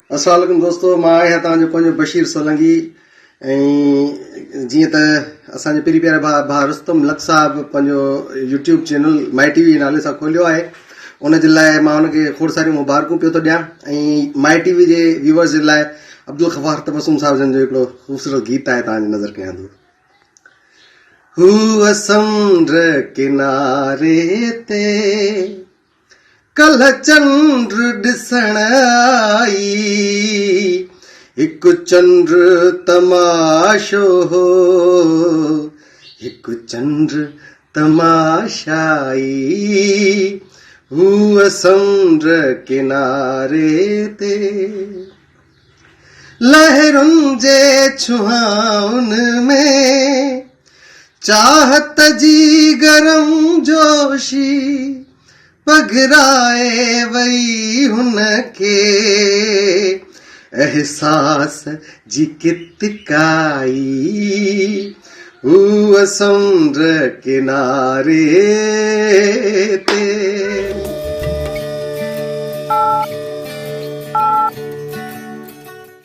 अस्सलाम वालेकुम दोस्तो, मां आहियां तव्हांजो पंहिंजो बशीर सोलंकी। ऐं जीअं त असांजे पहिरीं प्यारे भाउ रुस्तम लख साहब पंहिंजो यूट्यूब चैनल माई टीवी नाले सां खोलियो आहे, उन जे लाइ मां हुनखे खोड़ सारियूं मुबारकूं पियो थो ॾियां। ऐं माई टीवी जे व्यूअर्स जे लाइ अब्दुल गफ्फार तबस्सुम साहब जन जो हिकिड़ो ख़ूबसूरत गीत आहे, तव्हांजी नज़र कयां थो। हूअ समुंड किनारे ते कल चंद्र ॾिसण आई, हिकु चंद्र तमाशो हो, हिकु चंद्र तमाशाई। हूअ समुंड किनारे ते लहरुनि जे छुहाउन में चाहत जी गरम जोशी पघराए वई हुन खे एहसास जी कितकाई। हूअ समुंड किनारे ते